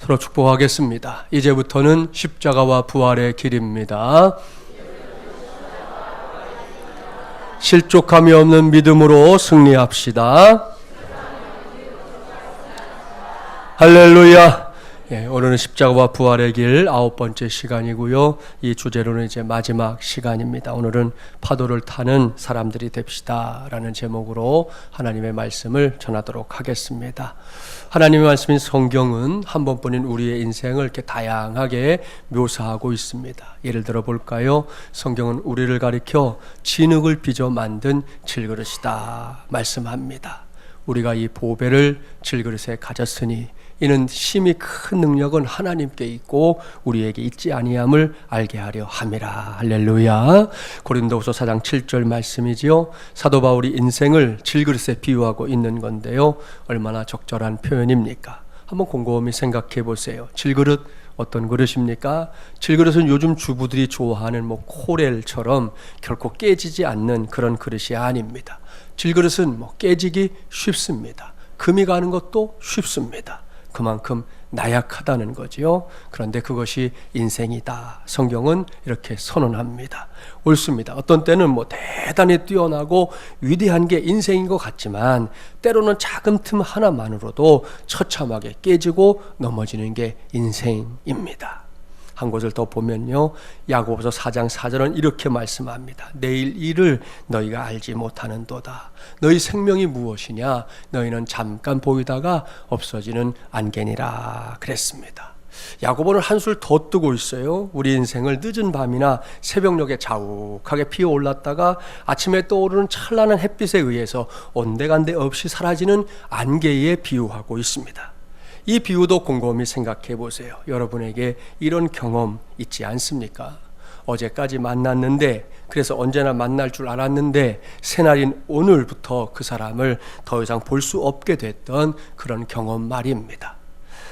서로 축복하겠습니다. 이제부터는 십자가와 부활의 길입니다. 실족함이 없는 믿음으로 승리합시다. 할렐루야. 오늘은 십자가와 부활의 길 9번째 시간이고요. 이 주제로는 이제 마지막 시간입니다. 오늘은 파도를 타는 사람들이 됩시다 라는 제목으로 하나님의 말씀을 전하도록 하겠습니다. 하나님의 말씀인 성경은 한 번뿐인 우리의 인생을 이렇게 다양하게 묘사하고 있습니다. 예를 들어 볼까요? 성경은 우리를 가리켜 진흙을 빚어 만든 질그릇이다 말씀합니다. 우리가 이 보배를 질그릇에 가졌으니 이는 심히 큰 능력은 하나님께 있고 우리에게 있지 아니함을 알게 하려 함이라. 할렐루야. 고린도후서 4장 7절 말씀이지요. 사도 바울이 인생을 질그릇에 비유하고 있는 건데요, 얼마나 적절한 표현입니까? 한번 곰곰이 생각해 보세요. 질그릇 어떤 그릇입니까? 질그릇은 요즘 주부들이 좋아하는 코렐처럼 결코 깨지지 않는 그런 그릇이 아닙니다. 질그릇은 깨지기 쉽습니다. 금이 가는 것도 쉽습니다. 그만큼 나약하다는 거지요. 그런데 그것이 인생이다. 성경은 이렇게 선언합니다. 옳습니다. 어떤 때는 대단히 뛰어나고 위대한 게 인생인 것 같지만 때로는 작은 틈 하나만으로도 처참하게 깨지고 넘어지는 게 인생입니다. 한 곳을 더 보면요, 야고보서 4장 4절은 이렇게 말씀합니다. 내일 일을 너희가 알지 못하는도다. 너희 생명이 무엇이냐? 너희는 잠깐 보이다가 없어지는 안개니라 그랬습니다. 야고보는 한술 더 뜨고 있어요. 우리 인생을 늦은 밤이나 새벽녘에 자욱하게 피어올랐다가 아침에 떠오르는 찬란한 햇빛에 의해서 온데간데 없이 사라지는 안개에 비유하고 있습니다. 이 비유도 곰곰이 생각해 보세요. 여러분에게 이런 경험 있지 않습니까? 어제까지 만났는데, 그래서 언제나 만날 줄 알았는데 새날인 오늘부터 그 사람을 더 이상 볼 수 없게 됐던 그런 경험 말입니다.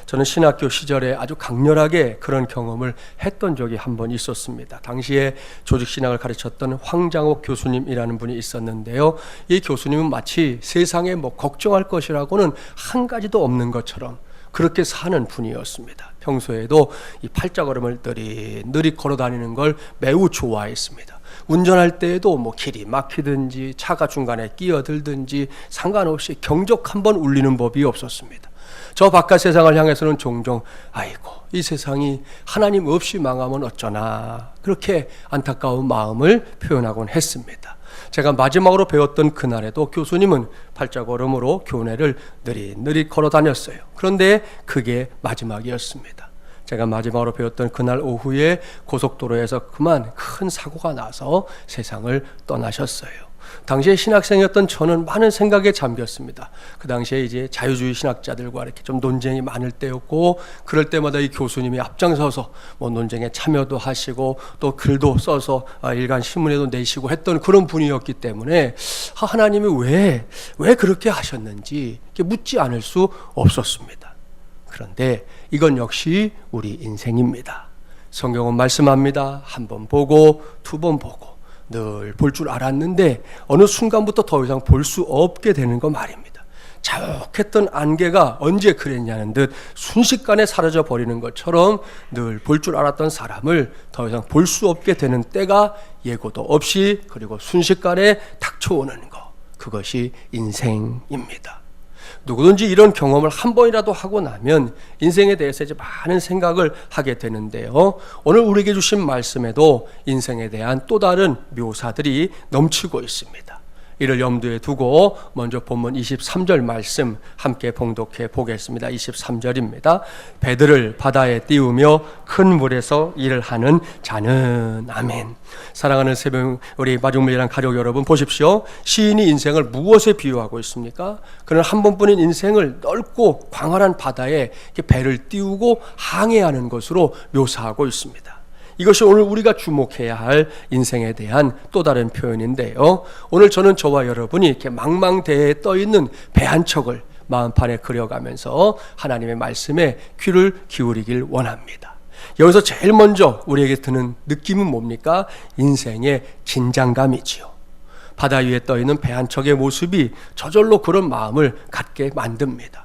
저는 신학교 시절에 아주 강렬하게 그런 경험을 했던 적이 한 번 있었습니다. 당시에 조직신학을 가르쳤던 황장옥 교수님이라는 분이 있었는데요, 이 교수님은 마치 세상에 걱정할 것이라고는 한 가지도 없는 것처럼 그렇게 사는 분이었습니다. 평소에도 이 팔자걸음을 느릿느릿 걸어 다니는 걸 매우 좋아했습니다. 운전할 때에도 길이 막히든지 차가 중간에 끼어들든지 상관없이 경적 한 번 울리는 법이 없었습니다. 저 바깥 세상을 향해서는 종종 아이고 이 세상이 하나님 없이 망하면 어쩌나 그렇게 안타까운 마음을 표현하곤 했습니다. 제가 마지막으로 배웠던 그날에도 교수님은 팔자걸음으로 교내를 느릿느릿 걸어 다녔어요. 그런데 그게 마지막이었습니다. 제가 마지막으로 배웠던 그날 오후에 고속도로에서 그만 큰 사고가 나서 세상을 떠나셨어요. 당시에 신학생이었던 저는 많은 생각에 잠겼습니다. 그 당시에 이제 자유주의 신학자들과 이렇게 좀 논쟁이 많을 때였고, 그럴 때마다 이 교수님이 앞장서서 논쟁에 참여도 하시고 또 글도 써서 일간 신문에도 내시고 했던 그런 분이었기 때문에 하나님이 왜 그렇게 하셨는지 묻지 않을 수 없었습니다. 그런데 이건 역시 우리 인생입니다. 성경은 말씀합니다. 한 번 보고 두 번 보고 늘 볼 줄 알았는데 어느 순간부터 더 이상 볼 수 없게 되는 거 말입니다. 자욱했던 안개가 언제 그랬냐는 듯 순식간에 사라져 버리는 것처럼 늘 볼 줄 알았던 사람을 더 이상 볼 수 없게 되는 때가 예고도 없이 그리고 순식간에 닥쳐오는 것, 그것이 인생입니다. 누구든지 이런 경험을 한 번이라도 하고 나면 인생에 대해서 이제 많은 생각을 하게 되는데요, 오늘 우리에게 주신 말씀에도 인생에 대한 또 다른 묘사들이 넘치고 있습니다. 이를 염두에 두고 먼저 본문 23절 말씀 함께 봉독해 보겠습니다. 23절입니다. 배들을 바다에 띄우며 큰 물에서 일을 하는 자는. 아멘. 사랑하는 새벽 우리 마중물이랑 가족 여러분, 보십시오. 시인이 인생을 무엇에 비유하고 있습니까? 그는 한 번뿐인 인생을 넓고 광활한 바다에 배를 띄우고 항해하는 것으로 묘사하고 있습니다. 이것이 오늘 우리가 주목해야 할 인생에 대한 또 다른 표현인데요, 오늘 저는 저와 여러분이 이렇게 망망대해에 떠있는 배 한 척을 마음판에 그려가면서 하나님의 말씀에 귀를 기울이길 원합니다. 여기서 제일 먼저 우리에게 드는 느낌은 뭡니까? 인생의 긴장감이지요. 바다 위에 떠있는 배 한 척의 모습이 저절로 그런 마음을 갖게 만듭니다.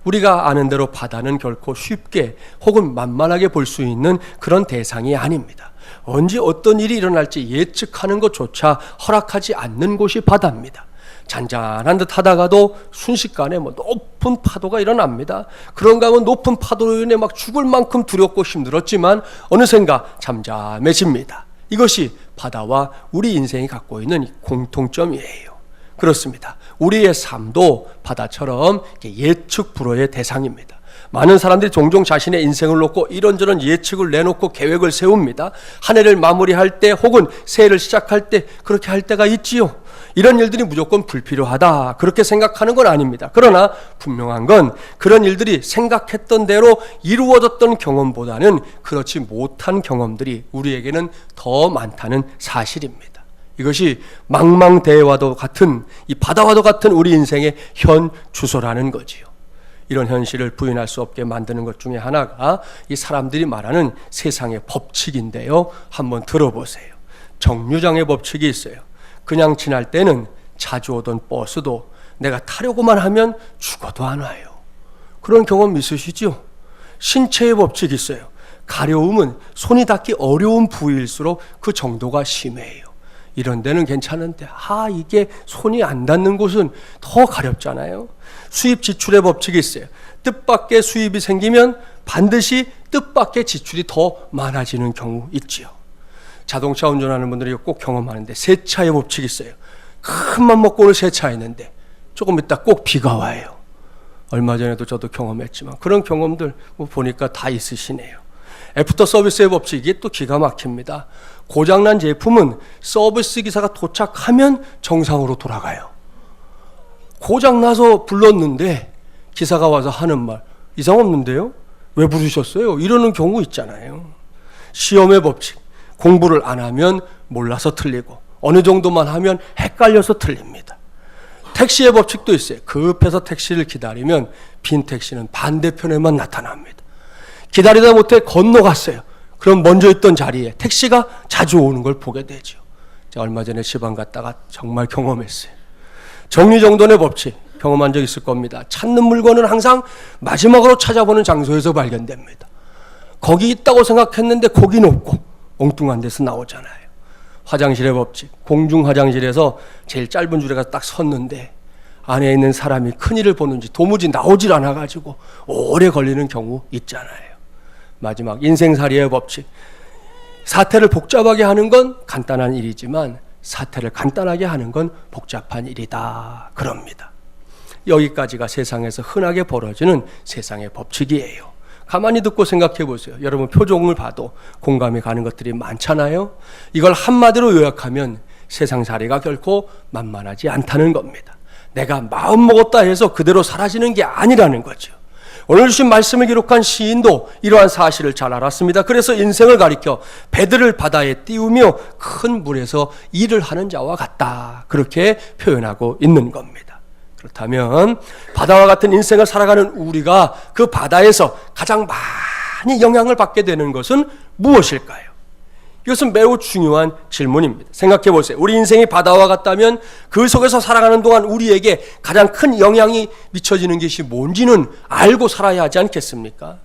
우리가 아는 대로 바다는 결코 쉽게 혹은 만만하게 볼 수 있는 그런 대상이 아닙니다. 언제 어떤 일이 일어날지 예측하는 것조차 허락하지 않는 곳이 바다입니다. 잔잔한 듯 하다가도 순식간에 높은 파도가 일어납니다. 그런가 하면 높은 파도로 인해 막 죽을 만큼 두렵고 힘들었지만 어느샌가 잠잠해집니다. 이것이 바다와 우리 인생이 갖고 있는 공통점이에요. 그렇습니다. 우리의 삶도 바다처럼 예측 불허의 대상입니다. 많은 사람들이 종종 자신의 인생을 놓고 이런저런 예측을 내놓고 계획을 세웁니다. 한 해를 마무리할 때 혹은 새해를 시작할 때 그렇게 할 때가 있지요. 이런 일들이 무조건 불필요하다 그렇게 생각하는 건 아닙니다. 그러나 분명한 건 그런 일들이 생각했던 대로 이루어졌던 경험보다는 그렇지 못한 경험들이 우리에게는 더 많다는 사실입니다. 이것이 망망대해와도 같은 이 바다와도 같은 우리 인생의 현 주소라는 거지요. 이런 현실을 부인할 수 없게 만드는 것 중에 하나가 이 사람들이 말하는 세상의 법칙인데요. 한번 들어보세요. 정류장의 법칙이 있어요. 그냥 지날 때는 자주 오던 버스도 내가 타려고만 하면 죽어도 안 와요. 그런 경험 있으시죠? 신체의 법칙이 있어요. 가려움은 손이 닿기 어려운 부위일수록 그 정도가 심해요. 이런 데는 괜찮은데 이게 손이 안 닿는 곳은 더 가렵잖아요. 수입 지출의 법칙이 있어요. 뜻밖의 수입이 생기면 반드시 뜻밖의 지출이 더 많아지는 경우 있지요. 자동차 운전하는 분들이 꼭 경험하는데 세차의 법칙이 있어요. 큰 맘 먹고 오늘 세차했는데 조금 있다 꼭 비가 와요. 얼마 전에도 저도 경험했지만 그런 경험들 보니까 다 있으시네요. 애프터 서비스의 법칙이 또 기가 막힙니다. 고장난 제품은 서비스 기사가 도착하면 정상으로 돌아가요. 고장나서 불렀는데 기사가 와서 하는 말 이상 없는데요? 왜 부르셨어요? 이러는 경우 있잖아요. 시험의 법칙, 공부를 안 하면 몰라서 틀리고 어느 정도만 하면 헷갈려서 틀립니다. 택시의 법칙도 있어요. 급해서 택시를 기다리면 빈 택시는 반대편에만 나타납니다. 기다리다 못해 건너갔어요. 그럼 먼저 있던 자리에 택시가 자주 오는 걸 보게 되죠. 제가 얼마 전에 지방 갔다가 정말 경험했어요. 정리정돈의 법칙 경험한 적 있을 겁니다. 찾는 물건은 항상 마지막으로 찾아보는 장소에서 발견됩니다. 거기 있다고 생각했는데 거긴 없고 엉뚱한 데서 나오잖아요. 화장실의 법칙, 공중 화장실에서 제일 짧은 줄에 가서 딱 섰는데 안에 있는 사람이 큰일을 보는지 도무지 나오질 않아가지고 오래 걸리는 경우 있잖아요. 마지막 인생살이의 법칙, 사태를 복잡하게 하는 건 간단한 일이지만 사태를 간단하게 하는 건 복잡한 일이다 그럽니다. 여기까지가 세상에서 흔하게 벌어지는 세상의 법칙이에요. 가만히 듣고 생각해 보세요. 여러분 표정을 봐도 공감이 가는 것들이 많잖아요. 이걸 한마디로 요약하면 세상살이가 결코 만만하지 않다는 겁니다. 내가 마음 먹었다 해서 그대로 사라지는 게 아니라는 거죠. 오늘 주신 말씀을 기록한 시인도 이러한 사실을 잘 알았습니다. 그래서 인생을 가리켜 배들을 바다에 띄우며 큰 물에서 일을 하는 자와 같다 그렇게 표현하고 있는 겁니다. 그렇다면 바다와 같은 인생을 살아가는 우리가 그 바다에서 가장 많이 영향을 받게 되는 것은 무엇일까요? 이것은 매우 중요한 질문입니다. 생각해 보세요. 우리 인생이 바다와 같다면 그 속에서 살아가는 동안 우리에게 가장 큰 영향이 미쳐지는 것이 뭔지는 알고 살아야 하지 않겠습니까?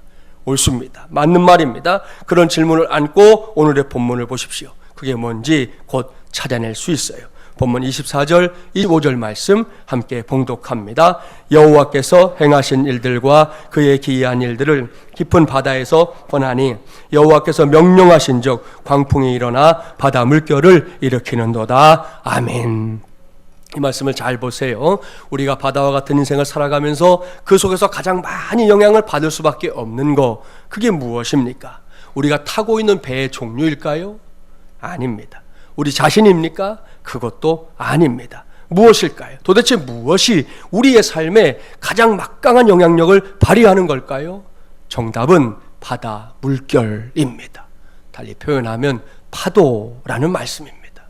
옳습니다. 맞는 말입니다. 그런 질문을 안고 오늘의 본문을 보십시오. 그게 뭔지 곧 찾아낼 수 있어요. 본문 24절, 25절 말씀 함께 봉독합니다. 여호와께서 행하신 일들과 그의 기이한 일들을 깊은 바다에서 보나니 여호와께서 명령하신 적 광풍이 일어나 바다 물결을 일으키는도다. 아멘. 이 말씀을 잘 보세요. 우리가 바다와 같은 인생을 살아가면서 그 속에서 가장 많이 영향을 받을 수밖에 없는 거, 그게 무엇입니까? 우리가 타고 있는 배의 종류일까요? 아닙니다. 우리 자신입니까? 그것도 아닙니다. 무엇일까요? 도대체 무엇이 우리의 삶에 가장 막강한 영향력을 발휘하는 걸까요? 정답은 바다 물결입니다. 달리 표현하면 파도라는 말씀입니다.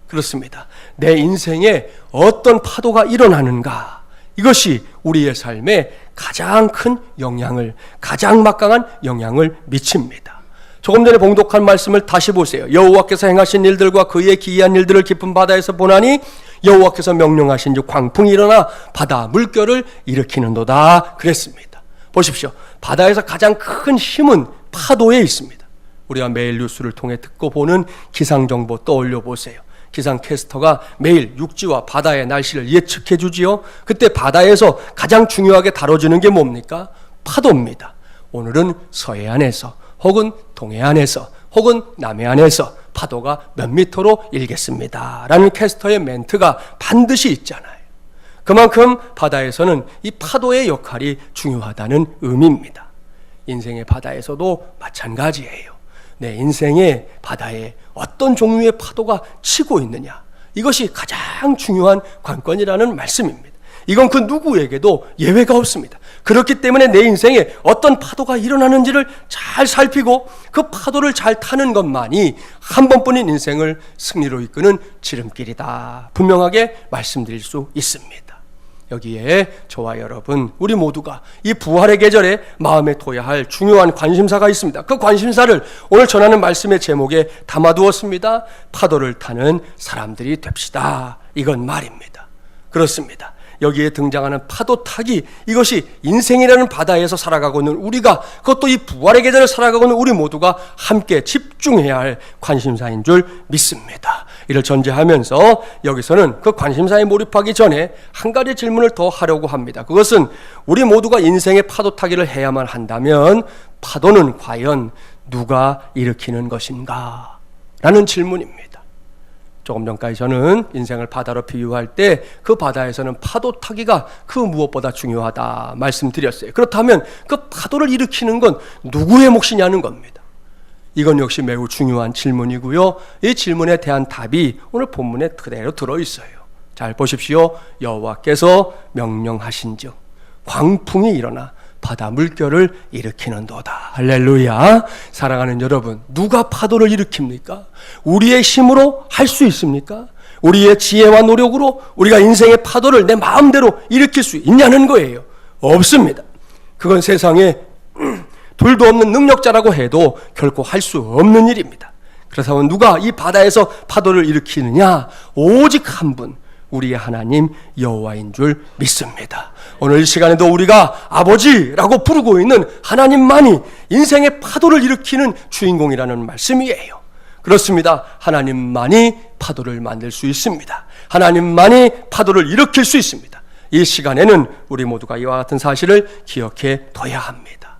그렇습니다. 내 인생에 어떤 파도가 일어나는가, 이것이 우리의 삶에 가장 큰 영향을, 가장 막강한 영향을 미칩니다. 조금 전에 봉독한 말씀을 다시 보세요. 여호와께서 행하신 일들과 그의 기이한 일들을 깊은 바다에서 보나니 여호와께서 명령하신 즉 광풍이 일어나 바다 물결을 일으키는도다 그랬습니다. 보십시오. 바다에서 가장 큰 힘은 파도에 있습니다. 우리가 매일 뉴스를 통해 듣고 보는 기상정보 떠올려 보세요. 기상캐스터가 매일 육지와 바다의 날씨를 예측해 주지요. 그때 바다에서 가장 중요하게 다뤄지는 게 뭡니까? 파도입니다. 오늘은 서해안에서 혹은 동해안에서 혹은 남해안에서 파도가 몇 미터로 일겠습니다 라는 캐스터의 멘트가 반드시 있잖아요. 그만큼 바다에서는 이 파도의 역할이 중요하다는 의미입니다. 인생의 바다에서도 마찬가지예요. 내 인생의 바다에 어떤 종류의 파도가 치고 있느냐, 이것이 가장 중요한 관건이라는 말씀입니다. 이건 그 누구에게도 예외가 없습니다. 그렇기 때문에 내 인생에 어떤 파도가 일어나는지를 잘 살피고 그 파도를 잘 타는 것만이 한 번뿐인 인생을 승리로 이끄는 지름길이다, 분명하게 말씀드릴 수 있습니다. 여기에 저와 여러분, 우리 모두가 이 부활의 계절에 마음에 둬야 할 중요한 관심사가 있습니다. 그 관심사를 오늘 전하는 말씀의 제목에 담아두었습니다. 파도를 타는 사람들이 됩시다, 이건 말입니다. 그렇습니다. 여기에 등장하는 파도 타기, 이것이 인생이라는 바다에서 살아가고 있는 우리가, 그것도 이 부활의 계절을 살아가고 있는 우리 모두가 함께 집중해야 할 관심사인 줄 믿습니다. 이를 전제하면서 여기서는 그 관심사에 몰입하기 전에 한 가지 질문을 더 하려고 합니다. 그것은 우리 모두가 인생의 파도 타기를 해야만 한다면 파도는 과연 누가 일으키는 것인가? 라는 질문입니다. 조금 전까지 저는 인생을 바다로 비유할 때 그 바다에서는 파도 타기가 그 무엇보다 중요하다 말씀드렸어요. 그렇다면 그 파도를 일으키는 건 누구의 몫이냐는 겁니다. 이건 역시 매우 중요한 질문이고요. 이 질문에 대한 답이 오늘 본문에 그대로 들어있어요. 잘 보십시오. 여호와께서 명령하신즉 광풍이 일어나 바다 물결을 일으키는도다. 할렐루야. 사랑하는 여러분, 누가 파도를 일으킵니까? 우리의 힘으로 할 수 있습니까? 우리의 지혜와 노력으로 우리가 인생의 파도를 내 마음대로 일으킬 수 있냐는 거예요. 없습니다. 그건 세상에 둘도 없는 능력자라고 해도 결코 할 수 없는 일입니다. 그래서 누가 이 바다에서 파도를 일으키느냐? 오직 한 분, 우리의 하나님 여호와인 줄 믿습니다. 오늘 이 시간에도 우리가 아버지라고 부르고 있는 하나님만이 인생의 파도를 일으키는 주인공이라는 말씀이에요. 그렇습니다. 하나님만이 파도를 만들 수 있습니다. 하나님만이 파도를 일으킬 수 있습니다. 이 시간에는 우리 모두가 이와 같은 사실을 기억해 둬야 합니다.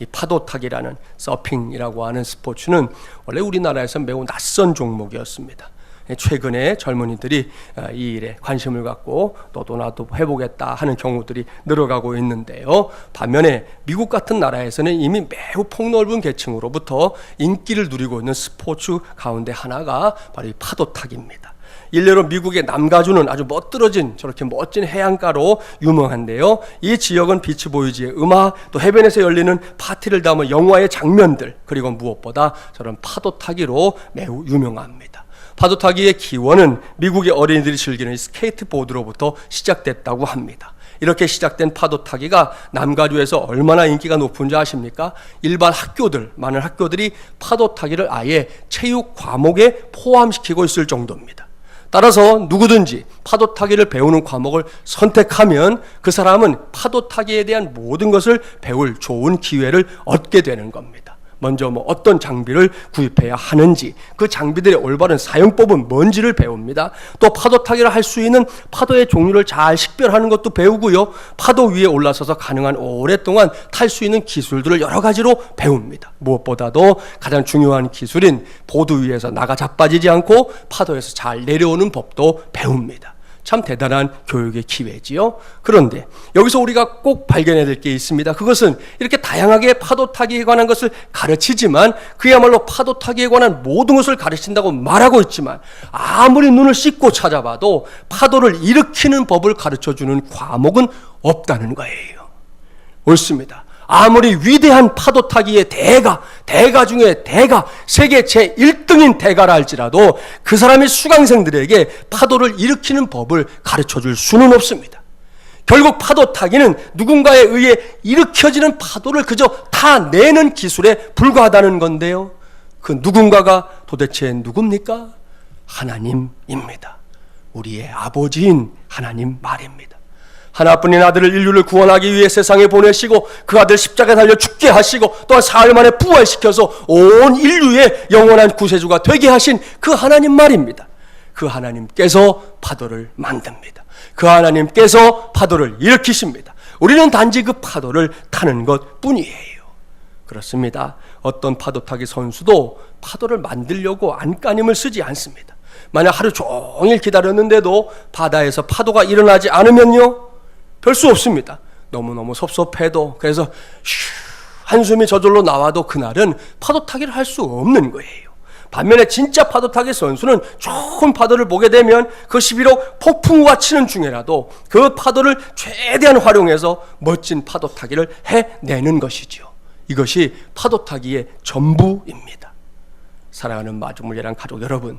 이 파도 타기라는 서핑이라고 하는 스포츠는 원래 우리나라에서 매우 낯선 종목이었습니다. 최근에 젊은이들이 이 일에 관심을 갖고 너도 나도 해보겠다 하는 경우들이 늘어가고 있는데요. 반면에 미국 같은 나라에서는 이미 매우 폭넓은 계층으로부터 인기를 누리고 있는 스포츠 가운데 하나가 바로 이 파도 타기입니다. 일례로 미국의 남가주는 아주 멋들어진 저렇게 멋진 해안가로 유명한데요. 이 지역은 비치보이즈의 음악, 또 해변에서 열리는 파티를 담은 영화의 장면들, 그리고 무엇보다 저런 파도 타기로 매우 유명합니다. 파도 타기의 기원은 미국의 어린이들이 즐기는 스케이트보드로부터 시작됐다고 합니다. 이렇게 시작된 파도 타기가 남가주에서 얼마나 인기가 높은지 아십니까? 일반 학교들, 많은 학교들이 파도 타기를 아예 체육 과목에 포함시키고 있을 정도입니다. 따라서 누구든지 파도 타기를 배우는 과목을 선택하면 그 사람은 파도 타기에 대한 모든 것을 배울 좋은 기회를 얻게 되는 겁니다. 먼저 어떤 장비를 구입해야 하는지, 그 장비들의 올바른 사용법은 뭔지를 배웁니다. 또 파도 타기를 할 수 있는 파도의 종류를 잘 식별하는 것도 배우고요. 파도 위에 올라서서 가능한 오랫동안 탈 수 있는 기술들을 여러 가지로 배웁니다. 무엇보다도 가장 중요한 기술인 보드 위에서 나가 자빠지지 않고 파도에서 잘 내려오는 법도 배웁니다. 참 대단한 교육의 기회지요. 그런데 여기서 우리가 꼭 발견해야 될 게 있습니다. 그것은 이렇게 다양하게 파도 타기에 관한 것을 가르치지만, 그야말로 파도 타기에 관한 모든 것을 가르친다고 말하고 있지만, 아무리 눈을 씻고 찾아봐도 파도를 일으키는 법을 가르쳐주는 과목은 없다는 거예요. 옳습니다. 아무리 위대한 파도 타기의 대가 중에 대가, 세계 제1등인 대가라 할지라도 그 사람의 수강생들에게 파도를 일으키는 법을 가르쳐줄 수는 없습니다. 결국 파도 타기는 누군가에 의해 일으켜지는 파도를 그저 타내는 기술에 불과하다는 건데요. 그 누군가가 도대체 누굽니까? 하나님입니다. 우리의 아버지인 하나님 말입니다. 하나뿐인 아들을 인류를 구원하기 위해 세상에 보내시고 그 아들 십자가에 달려 죽게 하시고 또한 사흘 만에 부활시켜서 온 인류의 영원한 구세주가 되게 하신 그 하나님 말입니다. 그 하나님께서 파도를 만듭니다. 그 하나님께서 파도를 일으키십니다. 우리는 단지 그 파도를 타는 것 뿐이에요. 그렇습니다. 어떤 파도 타기 선수도 파도를 만들려고 안간힘을 쓰지 않습니다. 만약 하루 종일 기다렸는데도 바다에서 파도가 일어나지 않으면요, 별 수 없습니다. 너무너무 섭섭해도, 그래서 한숨이 저절로 나와도 그날은 파도 타기를 할 수 없는 거예요. 반면에 진짜 파도 타기 선수는 좋은 파도를 보게 되면 그것이 비록 폭풍우가 치는 중에라도 그 파도를 최대한 활용해서 멋진 파도 타기를 해내는 것이죠. 이것이 파도 타기의 전부입니다. 사랑하는 마중물예랑 가족 여러분,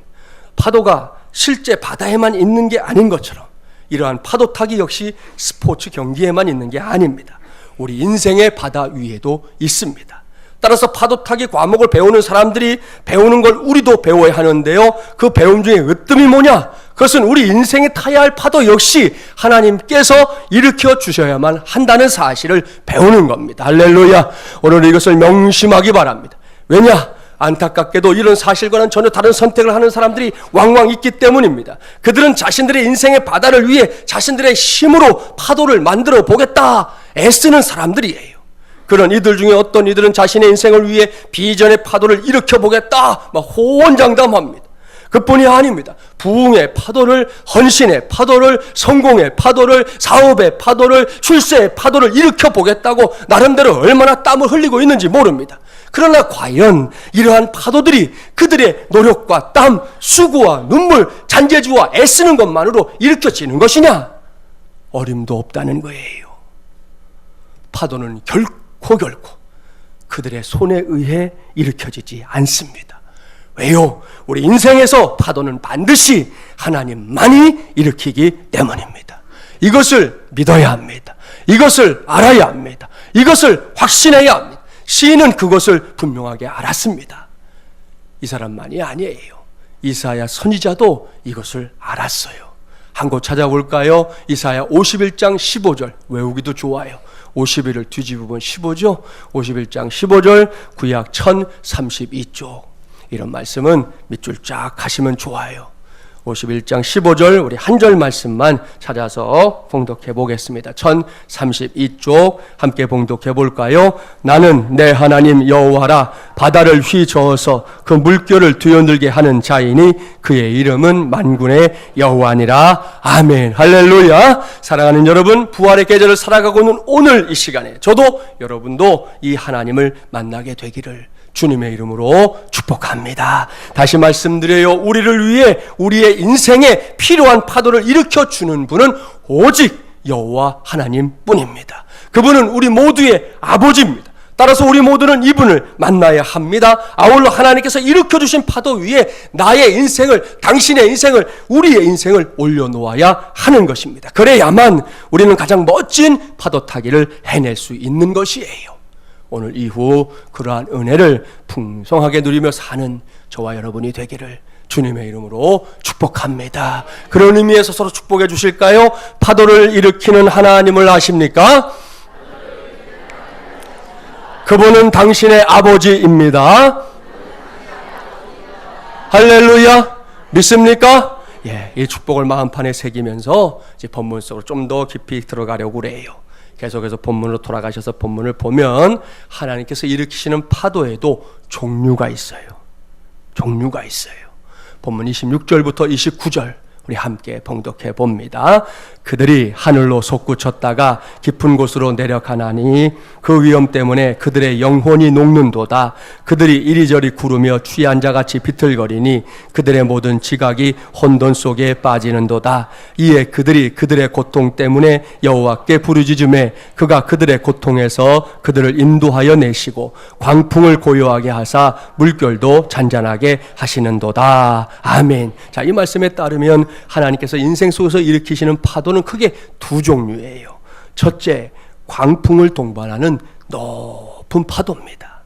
파도가 실제 바다에만 있는 게 아닌 것처럼 이러한 파도 타기 역시 스포츠 경기에만 있는 게 아닙니다. 우리 인생의 바다 위에도 있습니다. 따라서 파도 타기 과목을 배우는 사람들이 배우는 걸 우리도 배워야 하는데요, 그 배움 중에 으뜸이 뭐냐? 그것은 우리 인생에 타야 할 파도 역시 하나님께서 일으켜 주셔야만 한다는 사실을 배우는 겁니다. 할렐루야. 오늘 이것을 명심하기 바랍니다. 왜냐? 안타깝게도 이런 사실과는 전혀 다른 선택을 하는 사람들이 왕왕 있기 때문입니다. 그들은 자신들의 인생의 바다를 위해 자신들의 힘으로 파도를 만들어 보겠다 애쓰는 사람들이에요. 그런 이들 중에 어떤 이들은 자신의 인생을 위해 비전의 파도를 일으켜 보겠다 막 호언장담합니다. 그뿐이 아닙니다. 부흥의 파도를, 헌신의 파도를, 성공의 파도를, 사업의 파도를, 출세의 파도를 일으켜 보겠다고 나름대로 얼마나 땀을 흘리고 있는지 모릅니다. 그러나 과연 이러한 파도들이 그들의 노력과 땀, 수고와 눈물, 잔재주와 애쓰는 것만으로 일으켜지는 것이냐? 어림도 없다는 거예요. 파도는 결코 그들의 손에 의해 일으켜지지 않습니다. 왜요? 우리 인생에서 파도는 반드시 하나님만이 일으키기 때문입니다. 이것을 믿어야 합니다. 이것을 알아야 합니다. 이것을 확신해야 합니다. 시인은 그것을 분명하게 알았습니다. 이 사람만이 아니에요. 이사야 선지자도 이것을 알았어요. 한 곳 찾아볼까요? 이사야 51장 15절 외우기도 좋아요. 51을 뒤집으면 15죠. 51장 15절 구약 1032쪽. 이런 말씀은 밑줄 쫙 가시면 좋아요. 51장 15절 우리 한 절 말씀만 찾아서 봉독해 보겠습니다. 1032쪽 함께 봉독해 볼까요? 나는 내 하나님 여호와라. 바다를 휘저어서 그 물결을 뒤어들게 하는 자이니 그의 이름은 만군의 여호와니라. 아멘. 할렐루야. 사랑하는 여러분, 부활의 계절을 살아가고 있는 오늘 이 시간에 저도 여러분도 이 하나님을 만나게 되기를 주님의 이름으로 축복합니다. 다시 말씀드려요. 우리를 위해 우리의 인생에 필요한 파도를 일으켜주는 분은 오직 여호와 하나님뿐입니다. 그분은 우리 모두의 아버지입니다. 따라서 우리 모두는 이분을 만나야 합니다. 아울러 하나님께서 일으켜주신 파도 위에 나의 인생을, 당신의 인생을, 우리의 인생을 올려놓아야 하는 것입니다. 그래야만 우리는 가장 멋진 파도 타기를 해낼 수 있는 것이에요. 오늘 이후 그러한 은혜를 풍성하게 누리며 사는 저와 여러분이 되기를 주님의 이름으로 축복합니다. 그런 의미에서 서로 축복해 주실까요? 파도를 일으키는 하나님을 아십니까? 그분은 당신의 아버지입니다. 할렐루야. 믿습니까? 예, 이 축복을 마음판에 새기면서 이제 본문 속으로 좀 더 깊이 들어가려고 그래요. 계속해서 본문으로 돌아가셔서 본문을 보면 하나님께서 일으키시는 파도에도 종류가 있어요. 종류가 있어요. 본문 26절부터 29절 우리 함께 봉독해 봅니다. 그들이 하늘로 솟구쳤다가 깊은 곳으로 내려가나니 그 위험 때문에 그들의 영혼이 녹는도다. 그들이 이리저리 구르며 취한 자같이 비틀거리니 그들의 모든 지각이 혼돈 속에 빠지는도다. 이에 그들이 그들의 고통 때문에 여호와께 부르짖으매 그가 그들의 고통에서 그들을 인도하여 내시고 광풍을 고요하게 하사 물결도 잔잔하게 하시는도다. 아멘. 자, 이 말씀에 따르면 하나님께서 인생 속에서 일으키시는 파도는 크게 두 종류예요. 첫째, 광풍을 동반하는 높은 파도입니다.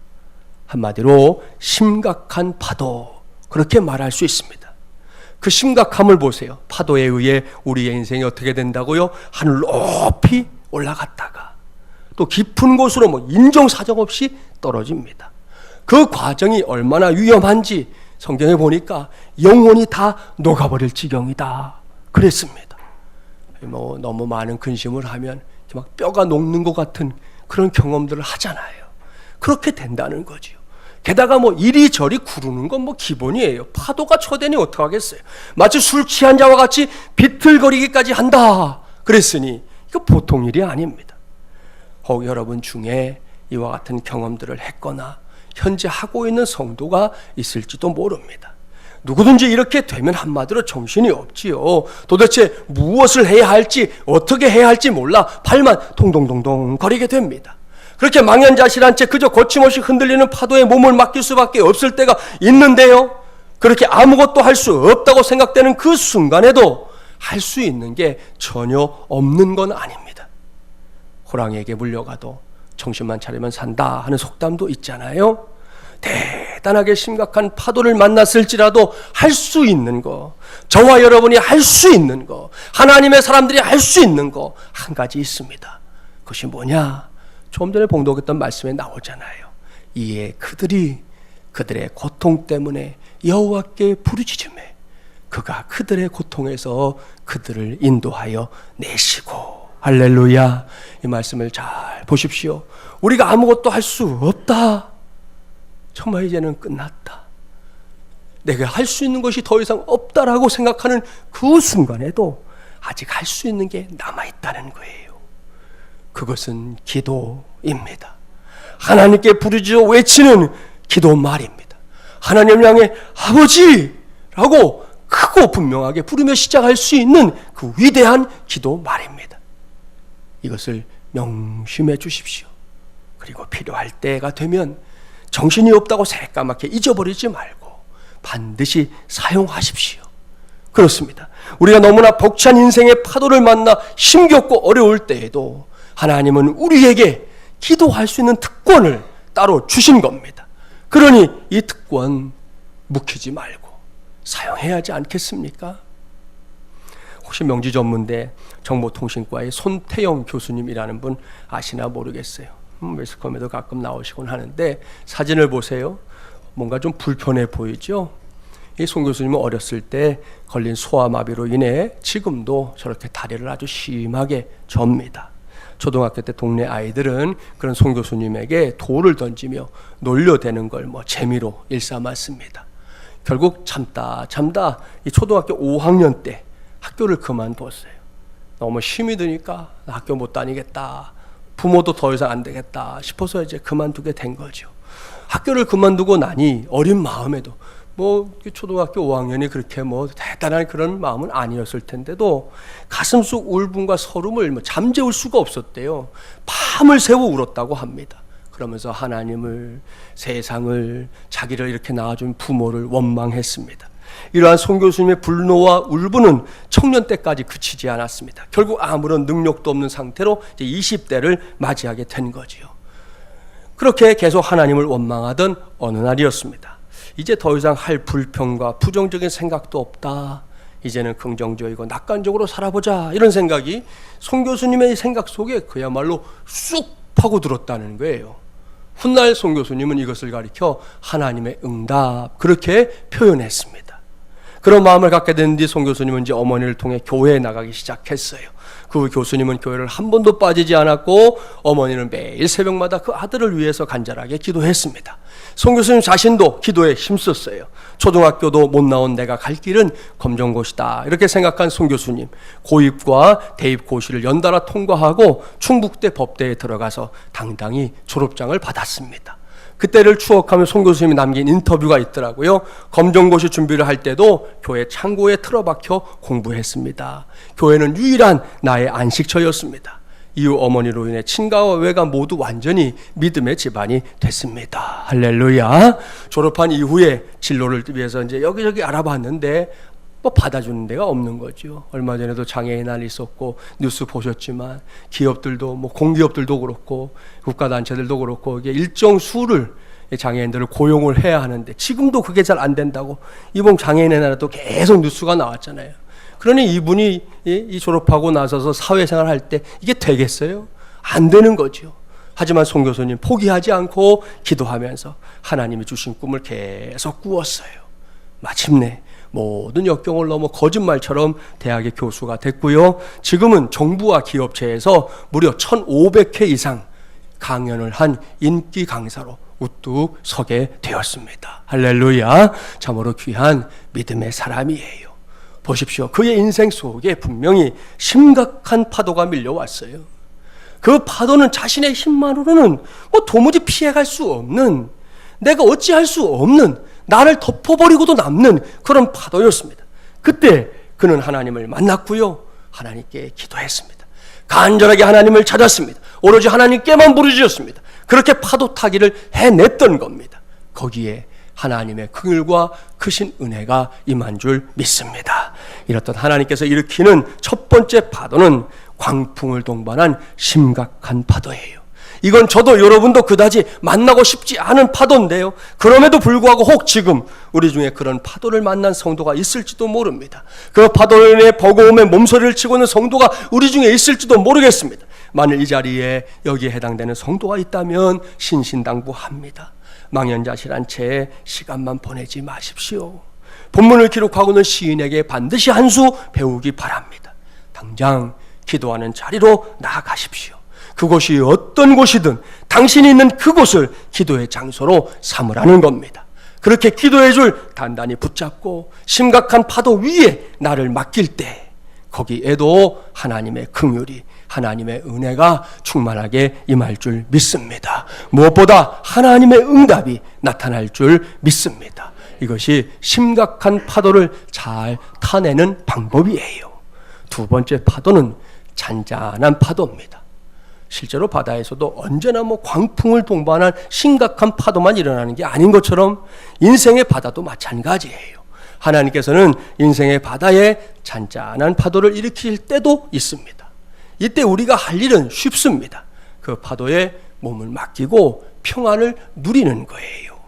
한마디로 심각한 파도, 그렇게 말할 수 있습니다. 그 심각함을 보세요. 파도에 의해 우리의 인생이 어떻게 된다고요? 하늘 높이 올라갔다가 또 깊은 곳으로 인정사정 없이 떨어집니다. 그 과정이 얼마나 위험한지 성경에 보니까 영혼이 다 녹아버릴 지경이다 그랬습니다. 너무 많은 근심을 하면 막 뼈가 녹는 것 같은 그런 경험들을 하잖아요. 그렇게 된다는 거죠. 게다가 이리저리 구르는 건 기본이에요. 파도가 쳐대니 어떡하겠어요. 마치 술 취한 자와 같이 비틀거리기까지 한다 그랬으니 이거 보통 일이 아닙니다. 혹 여러분 중에 이와 같은 경험들을 했거나 현재 하고 있는 성도가 있을지도 모릅니다. 누구든지 이렇게 되면 한마디로 정신이 없지요. 도대체 무엇을 해야 할지 어떻게 해야 할지 몰라 발만 동동동동 거리게 됩니다. 그렇게 망연자실한 채 그저 거침없이 흔들리는 파도에 몸을 맡길 수밖에 없을 때가 있는데요. 그렇게 아무것도 할 수 없다고 생각되는 그 순간에도 할 수 있는 게 전혀 없는 건 아닙니다. 호랑이에게 물려가도 정신만 차리면 산다 하는 속담도 있잖아요. 대단하게 심각한 파도를 만났을지라도 할 수 있는 거, 저와 여러분이 할 수 있는 거, 하나님의 사람들이 할 수 있는 거 한 가지 있습니다. 그것이 뭐냐? 좀 전에 봉독했던 말씀에 나오잖아요. 이에 그들이 그들의 고통 때문에 여호와께 부르짖으매 그가 그들의 고통에서 그들을 인도하여 내시고. 할렐루야. 이 말씀을 잘 보십시오. 우리가 아무것도 할 수 없다. 정말 이제는 끝났다. 내가 할 수 있는 것이 더 이상 없다라고 생각하는 그 순간에도 아직 할 수 있는 게 남아있다는 거예요. 그것은 기도입니다. 하나님께 부르짖어 외치는 기도 말입니다. 하나님을 향해 아버지라고 크고 분명하게 부르며 시작할 수 있는 그 위대한 기도 말입니다. 이것을 명심해 주십시오. 그리고 필요할 때가 되면 정신이 없다고 새까맣게 잊어버리지 말고 반드시 사용하십시오. 그렇습니다. 우리가 너무나 벅찬 인생의 파도를 만나 힘겹고 어려울 때에도 하나님은 우리에게 기도할 수 있는 특권을 따로 주신 겁니다. 그러니 이 특권 묵히지 말고 사용해야 하지 않겠습니까? 혹시 명지전문대 정보통신과의 손태영 교수님이라는 분 아시나 모르겠어요. 매스컴에도 가끔 나오시곤 하는데 사진을 보세요. 뭔가 좀 불편해 보이죠? 이 손 교수님은 어렸을 때 걸린 소아마비로 인해 지금도 저렇게 다리를 아주 심하게 접니다. 초등학교 때 동네 아이들은 그런 손 교수님에게 돌을 던지며 놀려대는 걸 재미로 일삼았습니다. 결국 참다 이 초등학교 5학년 때 학교를 그만뒀어요. 너무 힘이 드니까 학교 못 다니겠다. 부모도 더 이상 안 되겠다 싶어서 이제 그만두게 된 거죠. 학교를 그만두고 나니 어린 마음에도 초등학교 5학년이 그렇게 대단한 그런 마음은 아니었을 텐데도 가슴속 울분과 서름을 잠재울 수가 없었대요. 밤을 새워 울었다고 합니다. 그러면서 하나님을, 세상을, 자기를 이렇게 낳아준 부모를 원망했습니다. 이러한 손 교수님의 분노와 울분은 청년 때까지 그치지 않았습니다. 결국 아무런 능력도 없는 상태로 이제 20대를 맞이하게 된 거지요. 그렇게 계속 하나님을 원망하던 어느 날이었습니다. 이제 더 이상 할 불평과 부정적인 생각도 없다. 이제는 긍정적이고 낙관적으로 살아보자. 이런 생각이 손 교수님의 생각 속에 그야말로 쑥 파고들었다는 거예요. 훗날 손 교수님은 이것을 가리켜 하나님의 응답 그렇게 표현했습니다. 그런 마음을 갖게 된 뒤 손 교수님은 이제 어머니를 통해 교회에 나가기 시작했어요. 그 교수님은 교회를 한 번도 빠지지 않았고 어머니는 매일 새벽마다 그 아들을 위해서 간절하게 기도했습니다. 손 교수님 자신도 기도에 힘썼어요. 초등학교도 못 나온 내가 갈 길은 검정고시다 이렇게 생각한 손 교수님, 고입과 대입고시를 연달아 통과하고 충북대 법대에 들어가서 당당히 졸업장을 받았습니다. 그때를 추억하며 손 교수님이 남긴 인터뷰가 있더라고요. 검정고시 준비를 할 때도 교회 창고에 틀어박혀 공부했습니다. 교회는 유일한 나의 안식처였습니다. 이후 어머니로 인해 친가와 외가 모두 완전히 믿음의 집안이 됐습니다. 할렐루야. 졸업한 이후에 진로를 위해서 이제 여기저기 알아봤는데 받아주는 데가 없는 거죠. 얼마 전에도 장애인 날 있었고 뉴스 보셨지만 기업들도 공기업들도 그렇고 국가단체들도 그렇고 이게 일정 수를 장애인들을 고용을 해야 하는데 지금도 그게 잘 안 된다고 이번 장애인의 나라도 계속 뉴스가 나왔잖아요. 그러니 이분이 이 졸업하고 나서서 사회생활 할 때 이게 되겠어요? 안 되는 거죠. 하지만 송 교수님 포기하지 않고 기도하면서 하나님이 주신 꿈을 계속 꾸었어요. 마침내 모든 역경을 넘어 거짓말처럼 대학의 교수가 됐고요. 지금은 정부와 기업체에서 무려 1,500회 이상 강연을 한 인기 강사로 우뚝 서게 되었습니다. 할렐루야. 참으로 귀한 믿음의 사람이에요. 보십시오. 그의 인생 속에 분명히 심각한 파도가 밀려왔어요. 그 파도는 자신의 힘만으로는 도무지 피해갈 수 없는, 내가 어찌할 수 없는, 나를 덮어버리고도 남는 그런 파도였습니다. 그때 그는 하나님을 만났고요. 하나님께 기도했습니다. 간절하게 하나님을 찾았습니다. 오로지 하나님께만 부르짖었습니다. 그렇게 파도 타기를 해냈던 겁니다. 거기에 하나님의 긍휼과 크신 은혜가 임한 줄 믿습니다. 이렇듯 하나님께서 일으키는 첫 번째 파도는 광풍을 동반한 심각한 파도예요. 이건 저도 여러분도 그다지 만나고 싶지 않은 파도인데요. 그럼에도 불구하고 혹 지금 우리 중에 그런 파도를 만난 성도가 있을지도 모릅니다. 그 파도로 인해 버거움에 몸서리를 치고 있는 성도가 우리 중에 있을지도 모르겠습니다. 만일 이 자리에 여기에 해당되는 성도가 있다면 신신당부합니다. 망연자실한 채 시간만 보내지 마십시오. 본문을 기록하고 있는 시인에게 반드시 한 수 배우기 바랍니다. 당장 기도하는 자리로 나아가십시오. 그곳이 어떤 곳이든 당신이 있는 그곳을 기도의 장소로 삼으라는 겁니다. 그렇게 기도의 줄 단단히 붙잡고 심각한 파도 위에 나를 맡길 때 거기에도 하나님의 긍휼이, 하나님의 은혜가 충만하게 임할 줄 믿습니다. 무엇보다 하나님의 응답이 나타날 줄 믿습니다. 이것이 심각한 파도를 잘 타내는 방법이에요. 두 번째 파도는 잔잔한 파도입니다. 실제로 바다에서도 언제나 광풍을 동반한 심각한 파도만 일어나는 게 아닌 것처럼 인생의 바다도 마찬가지예요. 하나님께서는 인생의 바다에 잔잔한 파도를 일으킬 때도 있습니다. 이때 우리가 할 일은 쉽습니다. 그 파도에 몸을 맡기고 평안을 누리는 거예요.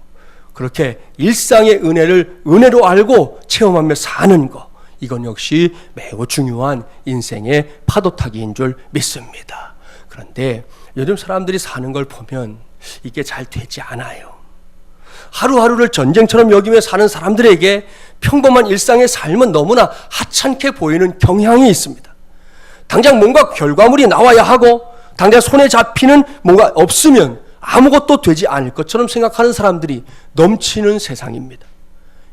그렇게 일상의 은혜를 은혜로 알고 체험하며 사는 것, 이건 역시 매우 중요한 인생의 파도타기인 줄 믿습니다. 그런데 요즘 사람들이 사는 걸 보면 이게 잘 되지 않아요. 하루하루를 전쟁처럼 여기며 사는 사람들에게 평범한 일상의 삶은 너무나 하찮게 보이는 경향이 있습니다. 당장 뭔가 결과물이 나와야 하고 당장 손에 잡히는 뭔가 없으면 아무것도 되지 않을 것처럼 생각하는 사람들이 넘치는 세상입니다.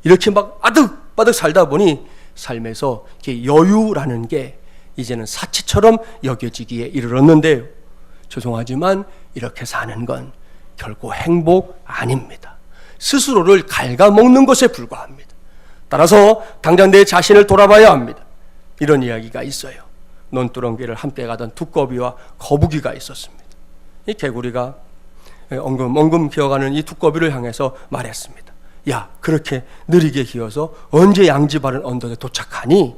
이렇게 아득바득 살다 보니 삶에서 여유라는 게 이제는 사치처럼 여겨지기에 이르렀는데요. 죄송하지만 이렇게 사는 건 결코 행복 아닙니다. 스스로를 갉아먹는 것에 불과합니다. 따라서 당장 내 자신을 돌아봐야 합니다. 이런 이야기가 있어요. 논두렁길을 함께 가던 두꺼비와 거북이가 있었습니다. 이 개구리가 엉금 기어가는 이 두꺼비를 향해서 말했습니다. 야, 그렇게 느리게 기어서 언제 양지 바른 언덕에 도착하니?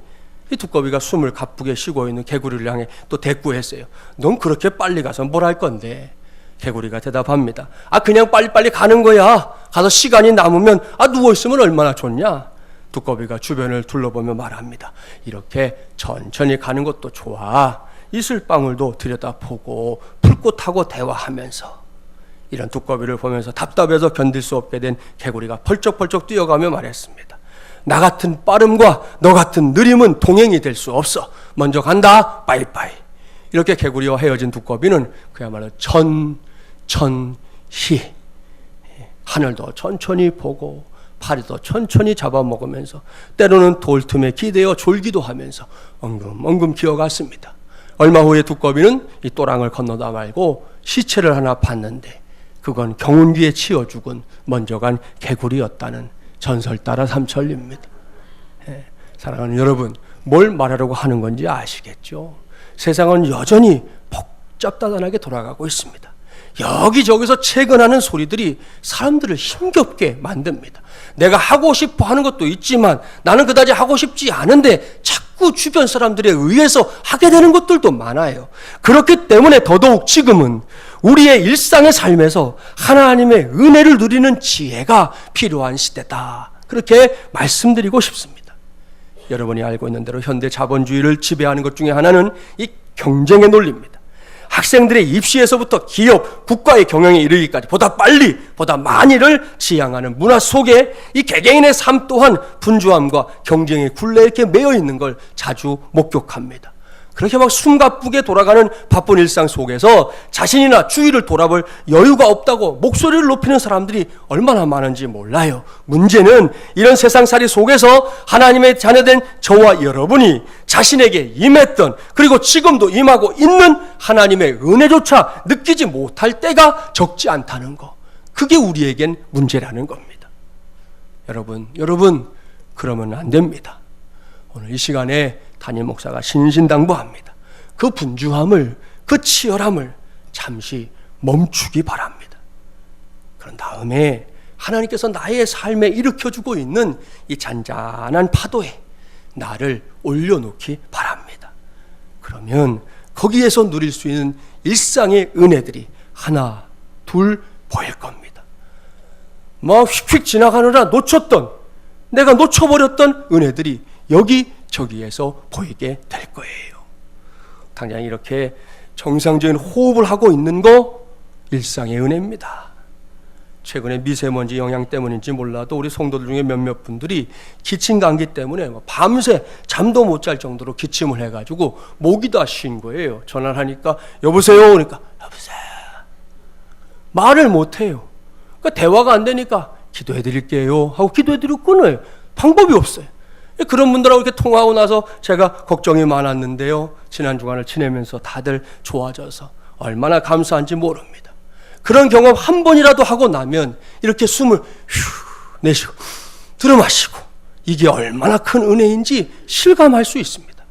이 두꺼비가 숨을 가쁘게 쉬고 있는 개구리를 향해 또 대꾸했어요. 넌 그렇게 빨리 가서 뭘 할 건데? 개구리가 대답합니다. 그냥 빨리빨리 가는 거야. 가서 시간이 남으면 누워있으면 얼마나 좋냐? 두꺼비가 주변을 둘러보며 말합니다. 이렇게 천천히 가는 것도 좋아. 이슬방울도 들여다보고 풀꽃하고 대화하면서. 이런 두꺼비를 보면서 답답해서 견딜 수 없게 된 개구리가 펄쩍펄쩍 뛰어가며 말했습니다. 나 같은 빠름과 너 같은 느림은 동행이 될 수 없어. 먼저 간다. 빠이빠이. 이렇게 개구리와 헤어진 두꺼비는 그야말로 천천히 하늘도 천천히 보고 파리도 천천히 잡아먹으면서 때로는 돌틈에 기대어 졸기도 하면서 엉금 기어갔습니다. 얼마 후에 두꺼비는 이 또랑을 건너다 말고 시체를 하나 봤는데 그건 경운기에 치여 죽은 먼저 간 개구리였다는 전설 따라 삼천리입니다. 사랑하는 여러분, 뭘 말하려고 하는 건지 아시겠죠? 세상은 여전히 복잡다단하게 돌아가고 있습니다. 여기저기서 채근하는 소리들이 사람들을 힘겹게 만듭니다. 내가 하고 싶어 하는 것도 있지만 나는 그다지 하고 싶지 않은데 자꾸 주변 사람들에 의해서 하게 되는 것들도 많아요. 그렇기 때문에 더더욱 지금은 우리의 일상의 삶에서 하나님의 은혜를 누리는 지혜가 필요한 시대다. 그렇게 말씀드리고 싶습니다. 여러분이 알고 있는 대로 현대 자본주의를 지배하는 것 중에 하나는 이 경쟁의 논리입니다. 학생들의 입시에서부터 기업, 국가의 경영에 이르기까지 보다 빨리, 보다 많이를 지향하는 문화 속에 이 개개인의 삶 또한 분주함과 경쟁의 굴레에 이렇게 매여 있는 걸 자주 목격합니다. 그렇게 막 숨가쁘게 돌아가는 바쁜 일상 속에서 자신이나 주위를 돌아볼 여유가 없다고 목소리를 높이는 사람들이 얼마나 많은지 몰라요. 문제는 이런 세상살이 속에서 하나님의 자녀된 저와 여러분이 자신에게 임했던, 그리고 지금도 임하고 있는 하나님의 은혜조차 느끼지 못할 때가 적지 않다는 거. 그게 우리에겐 문제라는 겁니다. 여러분 그러면 안 됩니다. 오늘 이 시간에 담임 목사가 신신당부합니다. 그 분주함을, 그 치열함을 잠시 멈추기 바랍니다. 그런 다음에 하나님께서 나의 삶에 일으켜주고 있는 이 잔잔한 파도에 나를 올려놓기 바랍니다. 그러면 거기에서 누릴 수 있는 일상의 은혜들이 하나, 둘 보일 겁니다. 막 휙휙 지나가느라 놓쳤던, 내가 놓쳐버렸던 은혜들이 여기저기에서 보이게 될 거예요. 당장 이렇게 정상적인 호흡을 하고 있는 거 일상의 은혜입니다. 최근에 미세먼지 영향 때문인지 몰라도 우리 성도들 중에 몇몇 분들이 기침 감기 때문에 밤새 잠도 못 잘 정도로 기침을 해가지고 목이 다 쉰 거예요. 전화를 하니까 여보세요? 그러니까 여보세요? 말을 못해요. 그러니까 대화가 안 되니까 기도해드릴게요 하고 기도해드리고 끊어요. 방법이 없어요. 그런 분들하고 이렇게 통화하고 나서 제가 걱정이 많았는데요, 지난 주간을 지내면서 다들 좋아져서 얼마나 감사한지 모릅니다. 그런 경험 한 번이라도 하고 나면 이렇게 숨을 휴 내쉬고 들이마시고, 이게 얼마나 큰 은혜인지 실감할 수 있습니다.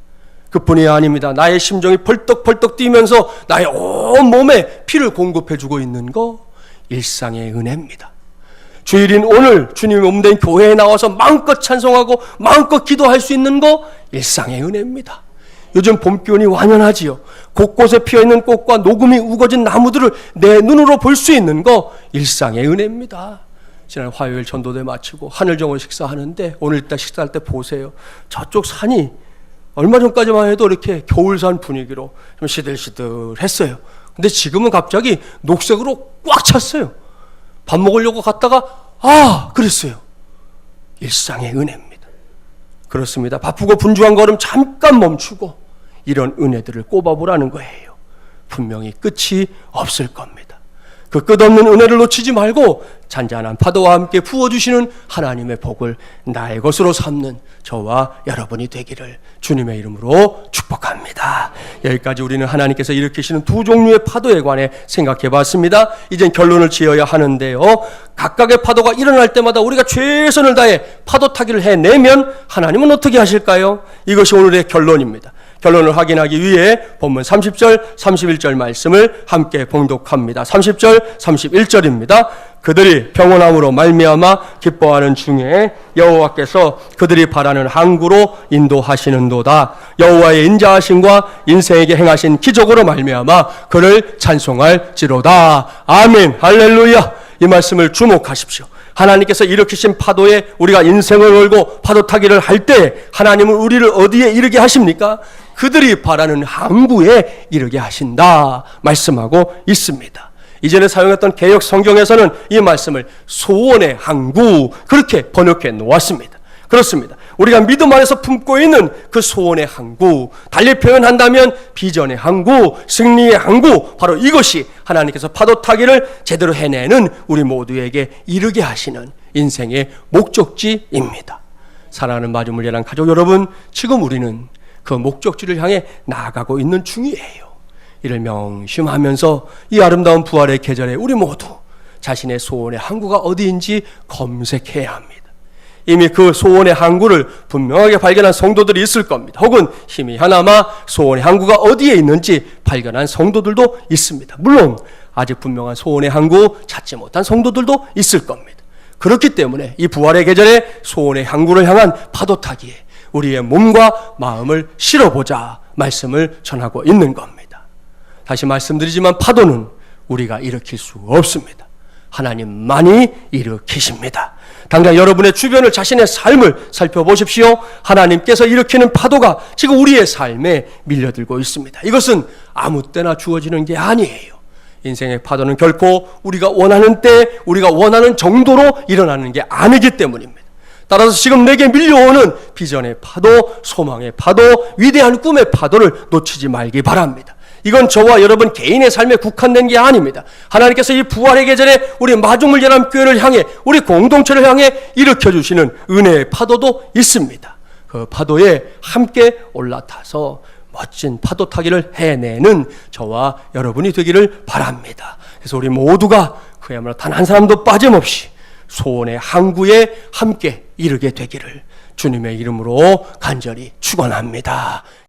그뿐이 아닙니다. 나의 심정이 벌떡벌떡 뛰면서 나의 온 몸에 피를 공급해주고 있는 거 일상의 은혜입니다. 주일인 오늘 주님의 몸된 교회에 나와서 마음껏 찬송하고 마음껏 기도할 수 있는 거 일상의 은혜입니다. 요즘 봄 기온이 완연하지요. 곳곳에 피어있는 꽃과 녹음이 우거진 나무들을 내 눈으로 볼 수 있는 거 일상의 은혜입니다. 지난 화요일 전도대 마치고 하늘정원 식사하는데 오늘 이따 식사할 때 보세요. 저쪽 산이 얼마 전까지만 해도 이렇게 겨울산 분위기로 좀 시들시들했어요. 근데 지금은 갑자기 녹색으로 꽉 찼어요. 밥 먹으려고 갔다가 그랬어요. 일상의 은혜입니다. 그렇습니다. 바쁘고 분주한 걸음 잠깐 멈추고 이런 은혜들을 꼽아보라는 거예요. 분명히 끝이 없을 겁니다. 그 끝없는 은혜를 놓치지 말고 잔잔한 파도와 함께 부어주시는 하나님의 복을 나의 것으로 삼는 저와 여러분이 되기를 주님의 이름으로 축복합니다. 여기까지 우리는 하나님께서 일으키시는 두 종류의 파도에 관해 생각해 봤습니다. 이젠 결론을 지어야 하는데요, 각각의 파도가 일어날 때마다 우리가 최선을 다해 파도 타기를 해내면 하나님은 어떻게 하실까요? 이것이 오늘의 결론입니다. 결론을 확인하기 위해 본문 30절, 31절 말씀을 함께 봉독합니다. 30절, 31절입니다. 그들이 평온함으로 말미암아 기뻐하는 중에 여호와께서 그들이 바라는 항구로 인도하시는도다. 여호와의 인자하심과 인생에게 행하신 기적으로 말미암아 그를 찬송할지로다. 아멘, 할렐루야. 이 말씀을 주목하십시오. 하나님께서 일으키신 파도에 우리가 인생을 걸고 파도 타기를 할 때 하나님은 우리를 어디에 이르게 하십니까? 그들이 바라는 항구에 이르게 하신다 말씀하고 있습니다. 이전에 사용했던 개역 성경에서는 이 말씀을 소원의 항구 그렇게 번역해 놓았습니다. 그렇습니다. 우리가 믿음 안에서 품고 있는 그 소원의 항구, 달리 표현한다면 비전의 항구, 승리의 항구, 바로 이것이 하나님께서 파도 타기를 제대로 해내는 우리 모두에게 이르게 하시는 인생의 목적지입니다. 사랑하는 마주물리랑 가족 여러분, 지금 우리는 그 목적지를 향해 나아가고 있는 중이에요. 이를 명심하면서 이 아름다운 부활의 계절에 우리 모두 자신의 소원의 항구가 어디인지 검색해야 합니다. 이미 그 소원의 항구를 분명하게 발견한 성도들이 있을 겁니다. 혹은 힘이 하나마 소원의 항구가 어디에 있는지 발견한 성도들도 있습니다. 물론 아직 분명한 소원의 항구 찾지 못한 성도들도 있을 겁니다. 그렇기 때문에 이 부활의 계절에 소원의 항구를 향한 파도 타기에 우리의 몸과 마음을 실어보자 말씀을 전하고 있는 겁니다. 다시 말씀드리지만 파도는 우리가 일으킬 수 없습니다. 하나님만이 일으키십니다. 당장 여러분의 주변을, 자신의 삶을 살펴보십시오. 하나님께서 일으키는 파도가 지금 우리의 삶에 밀려들고 있습니다. 이것은 아무 때나 주어지는 게 아니에요. 인생의 파도는 결코 우리가 원하는 때, 우리가 원하는 정도로 일어나는 게 아니기 때문입니다. 따라서 지금 내게 밀려오는 비전의 파도, 소망의 파도, 위대한 꿈의 파도를 놓치지 말기 바랍니다. 이건 저와 여러분 개인의 삶에 국한된 게 아닙니다. 하나님께서 이 부활의 계절에 우리 마중물 연합교회를 향해, 우리 공동체를 향해 일으켜주시는 은혜의 파도도 있습니다. 그 파도에 함께 올라타서 멋진 파도 타기를 해내는 저와 여러분이 되기를 바랍니다. 그래서 우리 모두가 그야말로 단 한 사람도 빠짐없이 소원의 항구에 함께 이르게 되기를 주님의 이름으로 간절히 축원합니다.